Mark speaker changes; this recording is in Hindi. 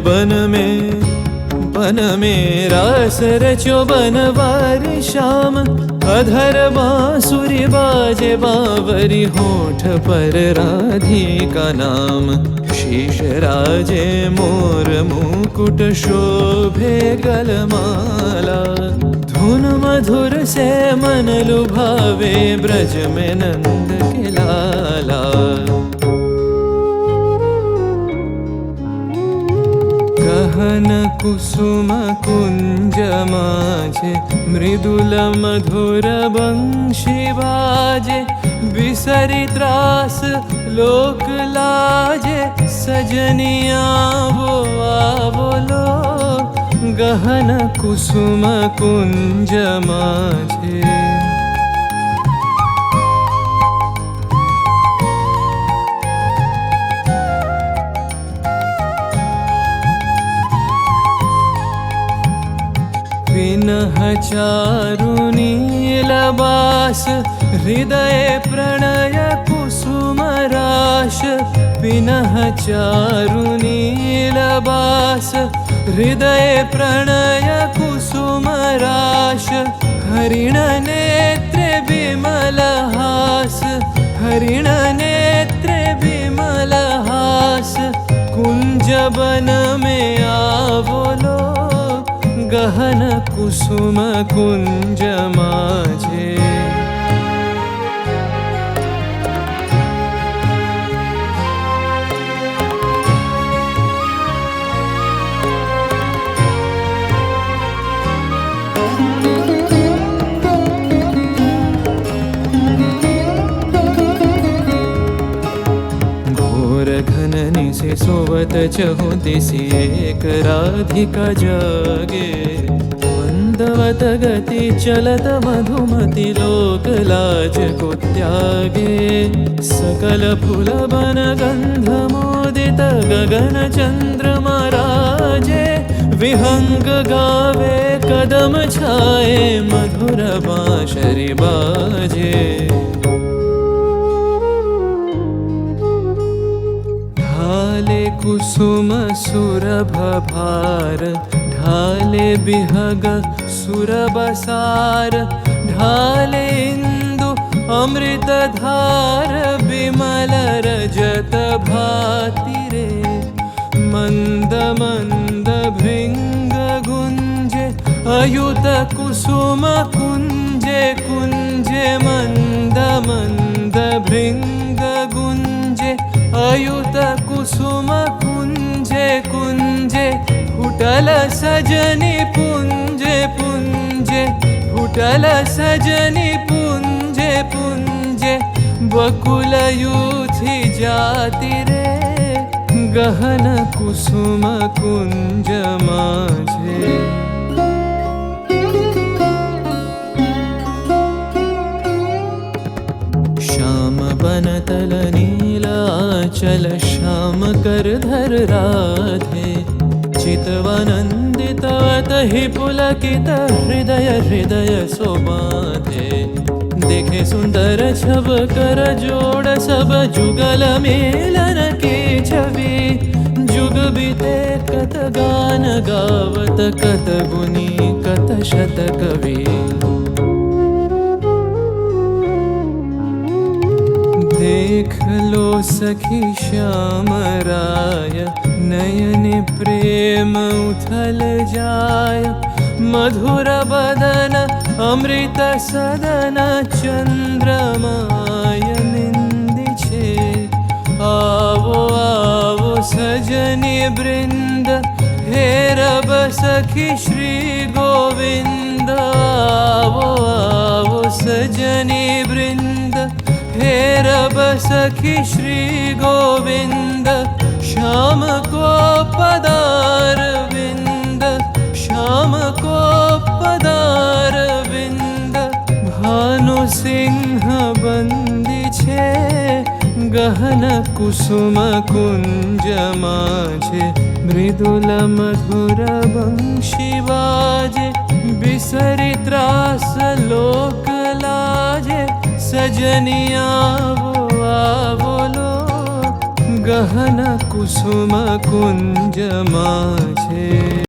Speaker 1: बन में रास रचो बनवारी श्याम। अधर बांसुरी बाजे बावरी होठ पर राधिका नाम। शीश राजे मोर मुकुट शोभे गलमाला। धुन मधुर से मन लुभावे ब्रज में नंद के लाला। गहन कुसुम कुंज माझे मृदुल मधुर बंशी बाजे। बिसरी त्रास लोक लाजे सजनिया वो आवलो। गहन कुसुम कुंज माझे। पिनह चारु नीलबास हृदय प्रणय कुसुम राश। पिनह चारु नीलबास हृदय प्रणय कुसुम राश। हरिण नेत्रे विमल हास। हरिण नेत्रे विमल हास। कुंज वन में आवलो। गहन कुसुम कुंज माझे। घननी से सोवत चहु दिसि एक राधिका जागे। मंदवत गति चलत मधुमति लोक लाज को त्यागे। सकल फूल बन गंध मोदित गगन चंद्रमा राजे। विहंग गावे कदम छाए मधुर बांसुरी बाजे। ढाले कुसुम सुरभ भार। ढाले बिहग सुरबसार। ढाले इंदु अमृत धार। विमल रजत भाति रे। मंद मंद भृंग गुंजे अयुत कुसुम कुंजे कुंजे। मंद मंद भृंग गुंजे अयुत कुसुम कुंजे कुंजे। फुटल सजनी पुंजे पुंजे। फुटल सजनी पुंजे पुंजे। बकुल यूथी जाति रे। गहन कुसुम कुंज माझे। श्याम बनतल नीलाचल श्याम कर धर राधे। चितवानंदित तहि पुलकित हृदय हृदय सोबाधे। देखे सुंदर छब कर जोड़ सब जुगल मेलन की छवि। जुग बीते कत गान गावत कत गुनी कत शत कवि। देख लो सखी श्याम राय। नयन प्रेम उथल जाय। मधुर बदन अमृत सदन चंद्रमाय निंदी छे। आवो आवो सजनी वृंद। हे रब सखी श्री गोविंद। आवो आवो सजनी वृंद। हे रब सखी श्री गोविंद। श्याम को पदार विंद। श्याम को पदार विंद। भानु सिंह बंदी छे। गहन कुसुम कुंज माझे। मृदुल मधुर बंशी बाजे। बिसरी त्रास लोक लाजे। सजनिया वो आवलो। गहन कुसुम कुंज माझे.